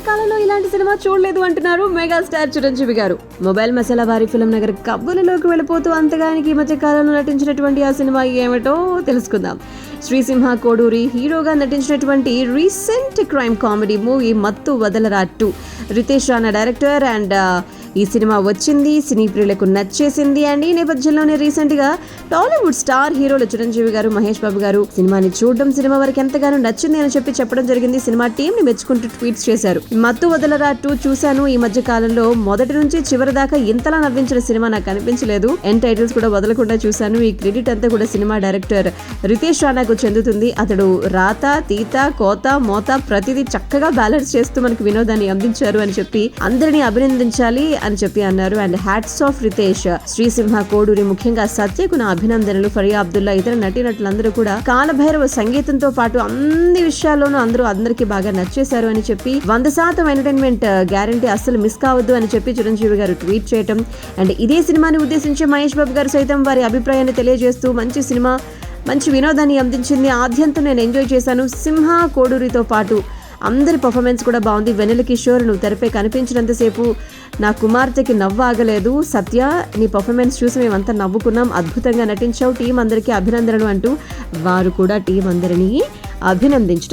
కాలంలో ఇలాంటి సినిమా చూడలేదు అంటున్నారు మెగాస్టార్ చిరంజీవి గారు. మొబైల్ మసాలా వారి ఫిల్మ్ నగర్ కబ్బులలోకి వెళ్ళిపోతూ అంతగానికి ఈ మధ్య కాలంలో నటించినటువంటి ఆ సినిమా ఏమిటో తెలుసుకుందాం. శ్రీసింహ కోడూరి హీరోగా నటించినటువంటి రీసెంట్ క్రైమ్ కామెడీ మూవీ మత్తు వదలరా 2. రితేష్ రాణా డైరెక్టర్ అండ్ ఈ సినిమా వచ్చింది, సినీ ప్రియులకు నచ్చేసింది. అండ్ ఈ నేపథ్యంలోనే రీసెంట్ గా టాలీవుడ్ స్టార్ హీరోలు చిరంజీవి గారు, మహేష్ బాబు గారు సినిమాని చూడడం, సినిమా వారికి ఎంతగానో నచ్చింది అని చెప్పడం జరిగింది. సినిమా టీం ని మెచ్చుకుంటూ ట్వీట్స్ చేశారు. మత్తు వదలరా 2 చూశాను. ఈ మధ్య కాలంలో మొదటి నుంచి చివరి దాకా ఇంతలా నవ్వించిన సినిమా నాకు అనిపించలేదు. ఎండ్ టైటిల్స్ కూడా వదలకుండా చూశాను. ఈ క్రెడిట్ అంతా కూడా సినిమా డైరెక్టర్ రితేష్ రాణాకు చెందుతుంది. అతడు రాత, తీత, కోత, మోత ప్రతిదీ చక్కగా బ్యాలెన్స్ చేస్తూ మనకు వినోదాన్ని అందించారు అని చెప్పి అందరినీ అభినందించాలి అని చెప్పి అన్నారు. And hats off Ritesh, Sri Simha Koduri, ముఖ్యంగా సత్యకు నా అభినందనలు. ఫరియా అబ్దుల్లా, ఇతర నటీనటులందరూ కూడా కాలభైరవ సంగీతంతో పాటు అన్ని విషయాల్లోనూ అందరికీ బాగా నచ్చేశారు అని చెప్పి 100% ఎంటర్టైన్మెంట్ గ్యారంటీ అస్సలు మిస్ కావద్దు అని చెప్పి చిరంజీవి గారు ట్వీట్ చేయటం. అండ్ ఇదే సినిమాని ఉద్దేశించి మహేష్ బాబు గారు సైతం వారి అభిప్రాయాన్ని తెలియజేస్తూ మంచి సినిమా, మంచి వినోదాన్ని అందించింది, ఆద్యంతం నేను ఎంజాయ్ చేశాను. సింహ కోడూరితో పాటు అందరి పర్ఫార్మెన్స్ కూడా బాగుంది. వెన్నెల కిషోర్ నువ్వు తెరపై కనిపించినంతసేపు నా కుమార్తెకి నవ్వు ఆగలేదు. సత్య, నీ పర్ఫార్మెన్స్ చూసి మేమంతా నవ్వుకున్నాం, అద్భుతంగా నటించావు, టీం అందరికీ అభినందనలు అంటూ వారు కూడా టీం అందరినీ అభినందించడం